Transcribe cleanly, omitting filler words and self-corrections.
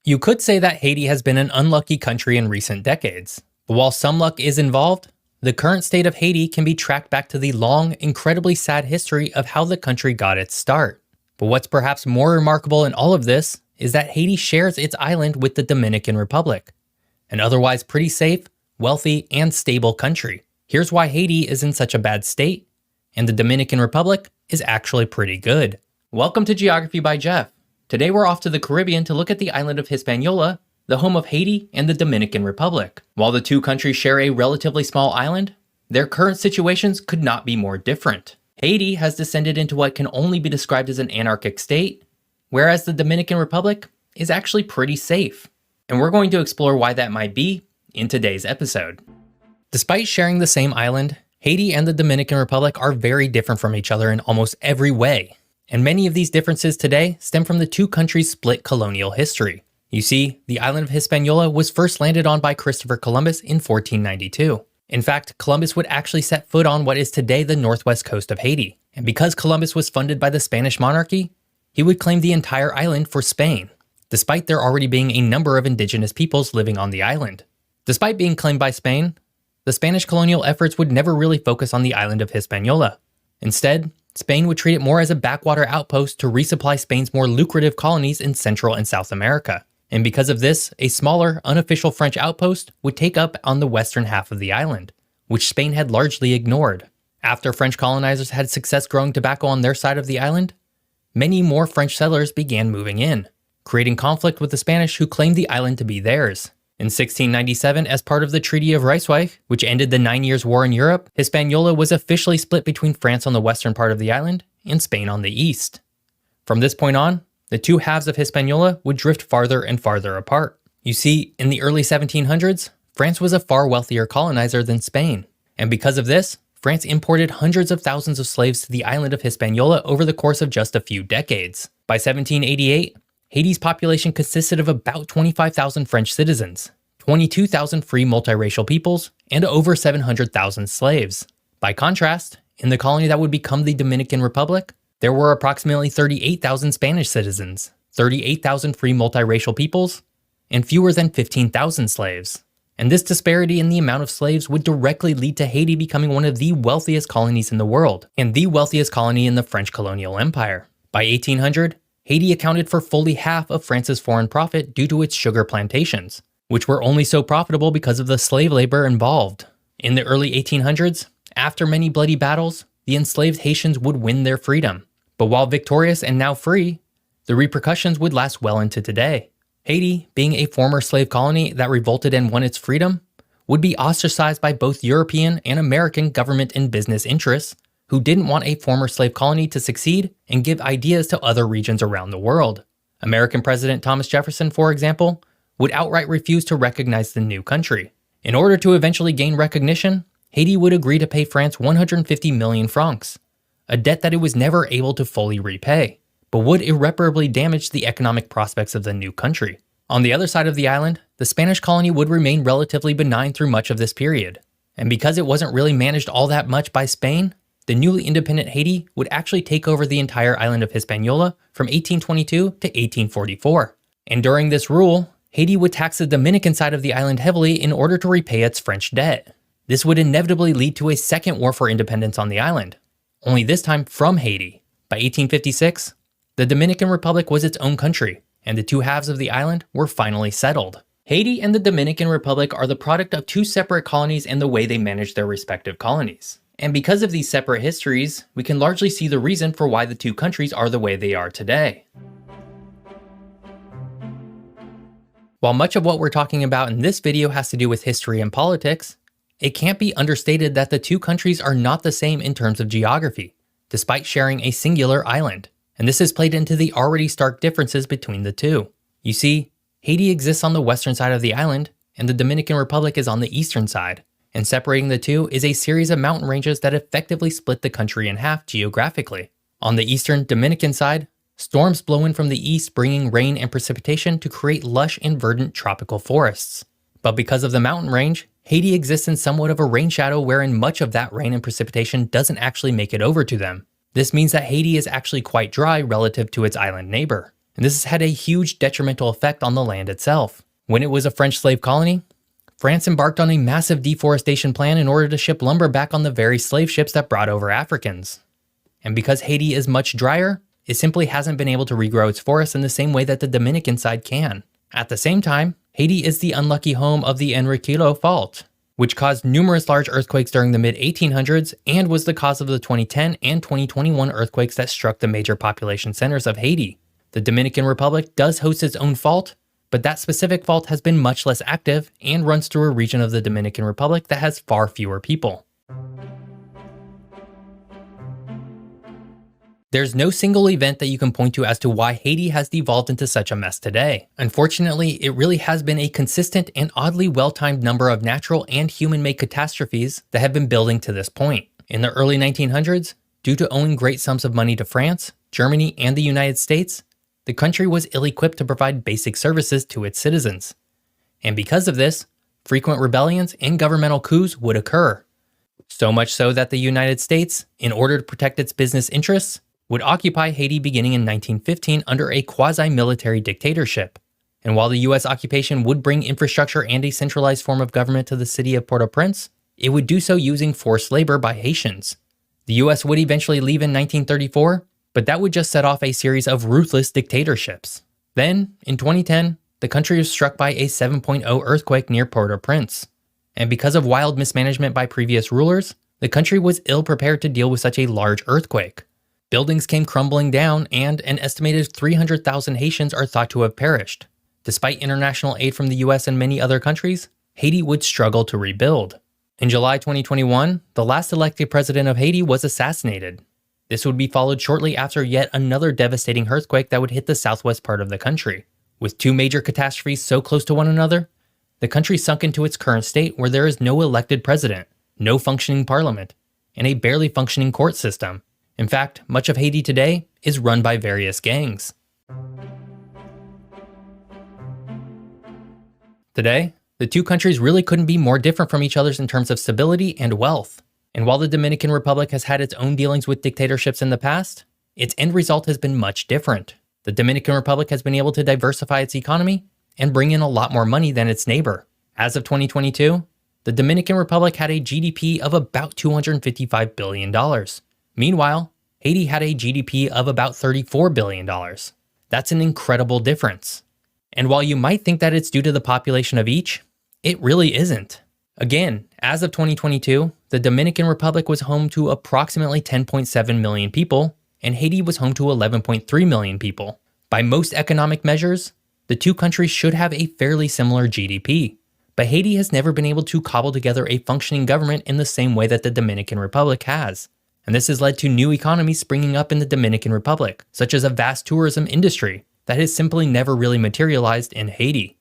You could say that Haiti has been an unlucky country in recent decades, but while some luck is involved, the current state of Haiti can be tracked back to the long, incredibly sad history of how the country got its start. But what's perhaps more remarkable in all of this is that Haiti shares its island with the Dominican Republic, an otherwise pretty safe, wealthy, and stable country. Here's why Haiti is in such a bad state, and the Dominican Republic is actually pretty good. Welcome to Geography by Jeff. Today we're off to the Caribbean to look at the island of Hispaniola, the home of Haiti and the Dominican Republic. While the two countries share a relatively small island, their current situations could not be more different. Haiti has descended into what can only be described as an anarchic state, whereas the Dominican Republic is actually pretty safe. And we're going to explore why that might be in today's episode. Despite sharing the same island, Haiti and the Dominican Republic are very different from each other in almost every way. And many of these differences today stem from the two countries' split colonial history. You see, the island of Hispaniola was first landed on by Christopher Columbus in 1492. In fact, Columbus would actually set foot on what is today the northwest coast of Haiti. And because Columbus was funded by the Spanish monarchy, he would claim the entire island for Spain, despite there already being a number of indigenous peoples living on the island. Despite being claimed by Spain, the Spanish colonial efforts would never really focus on the island of Hispaniola. Instead, Spain would treat it more as a backwater outpost to resupply Spain's more lucrative colonies in Central and South America. And because of this, a smaller, unofficial French outpost would take up on the western half of the island, which Spain had largely ignored. After French colonizers had success growing tobacco on their side of the island, many more French settlers began moving in, creating conflict with the Spanish who claimed the island to be theirs. In 1697, as part of the Treaty of Ryswick, which ended the 9 Years' War in Europe, Hispaniola was officially split between France on the western part of the island and Spain on the east. From this point on, the two halves of Hispaniola would drift farther and farther apart. You see, in the early 1700s, France was a far wealthier colonizer than Spain, and because of this, France imported hundreds of thousands of slaves to the island of Hispaniola over the course of just a few decades. By 1788, Haiti's population consisted of about 25,000 French citizens, 22,000 free multiracial peoples, and over 700,000 slaves. By contrast, in the colony that would become the Dominican Republic, there were approximately 38,000 Spanish citizens, 38,000 free multiracial peoples, and fewer than 15,000 slaves. And this disparity in the amount of slaves would directly lead to Haiti becoming one of the wealthiest colonies in the world, and the wealthiest colony in the French colonial empire. By 1800, Haiti accounted for fully half of France's foreign profit due to its sugar plantations, which were only so profitable because of the slave labor involved. In the early 1800s, after many bloody battles, the enslaved Haitians would win their freedom. But while victorious and now free, the repercussions would last well into today. Haiti, being a former slave colony that revolted and won its freedom, would be ostracized by both European and American government and business interests, who didn't want a former slave colony to succeed and give ideas to other regions around the world. American President Thomas Jefferson, for example, would outright refuse to recognize the new country. In order to eventually gain recognition, Haiti would agree to pay France 150 million francs, a debt that it was never able to fully repay, but would irreparably damage the economic prospects of the new country. On the other side of the island, the Spanish colony would remain relatively benign through much of this period, and because it wasn't really managed all that much by Spain, the newly independent Haiti would actually take over the entire island of Hispaniola from 1822 to 1844. And during this rule, Haiti would tax the Dominican side of the island heavily in order to repay its French debt. This would inevitably lead to a second war for independence on the island, only this time from Haiti. By 1856, the Dominican Republic was its own country, and the two halves of the island were finally settled. Haiti and the Dominican Republic are the product of two separate colonies and the way they managed their respective colonies. And because of these separate histories, we can largely see the reason for why the two countries are the way they are today. While much of what we're talking about in this video has to do with history and politics, it can't be understated that the two countries are not the same in terms of geography, despite sharing a singular island. And this has played into the already stark differences between the two. You see, Haiti exists on the western side of the island, and the Dominican Republic is on the eastern side. And separating the two is a series of mountain ranges that effectively split the country in half geographically. On the eastern Dominican side, storms blow in from the east, bringing rain and precipitation to create lush and verdant tropical forests. But because of the mountain range, Haiti exists in somewhat of a rain shadow wherein much of that rain and precipitation doesn't actually make it over to them. This means that Haiti is actually quite dry relative to its island neighbor. and this has had a huge detrimental effect on the land itself. When it was a French slave colony, France embarked on a massive deforestation plan in order to ship lumber back on the very slave ships that brought over Africans. And because Haiti is much drier, it simply hasn't been able to regrow its forests in the same way that the Dominican side can. At the same time, Haiti is the unlucky home of the Enriquillo Fault, which caused numerous large earthquakes during the mid-1800s and was the cause of the 2010 and 2021 earthquakes that struck the major population centers of Haiti. The Dominican Republic does host its own fault, but that specific fault has been much less active and runs through a region of the Dominican Republic that has far fewer people. There's no single event that you can point to as to why Haiti has devolved into such a mess today. Unfortunately, it really has been a consistent and oddly well-timed number of natural and human-made catastrophes that have been building to this point. In the early 1900s, due to owing great sums of money to France, Germany, and the United States, the country was ill-equipped to provide basic services to its citizens. And because of this, frequent rebellions and governmental coups would occur. So much so that the United States, in order to protect its business interests, would occupy Haiti beginning in 1915 under a quasi-military dictatorship. And while the US occupation would bring infrastructure and a centralized form of government to the city of Port-au-Prince, it would do so using forced labor by Haitians. The US would eventually leave in 1934, but that would just set off a series of ruthless dictatorships. Then, in 2010, the country was struck by a 7.0 earthquake near Port-au-Prince. And because of wild mismanagement by previous rulers, the country was ill-prepared to deal with such a large earthquake. Buildings came crumbling down, and an estimated 300,000 Haitians are thought to have perished. Despite international aid from the US and many other countries, Haiti would struggle to rebuild. In July 2021, the last elected president of Haiti was assassinated. This would be followed shortly after yet another devastating earthquake that would hit the southwest part of the country. With two major catastrophes so close to one another, the country sunk into its current state where there is no elected president, no functioning parliament, and a barely functioning court system. In fact, much of Haiti today is run by various gangs. Today, the two countries really couldn't be more different from each other in terms of stability and wealth. And while the Dominican Republic has had its own dealings with dictatorships in the past, its end result has been much different. The Dominican Republic has been able to diversify its economy and bring in a lot more money than its neighbor. As of 2022, the Dominican Republic had a GDP of about $255 billion. Meanwhile, Haiti had a GDP of about $34 billion. That's an incredible difference. And while you might think that it's due to the population of each, it really isn't. Again, as of 2022, the Dominican Republic was home to approximately 10.7 million people, and Haiti was home to 11.3 million people. By most economic measures, the two countries should have a fairly similar GDP, but Haiti has never been able to cobble together a functioning government in the same way that the Dominican Republic has. And this has led to new economies springing up in the Dominican Republic, such as a vast tourism industry that has simply never really materialized in Haiti.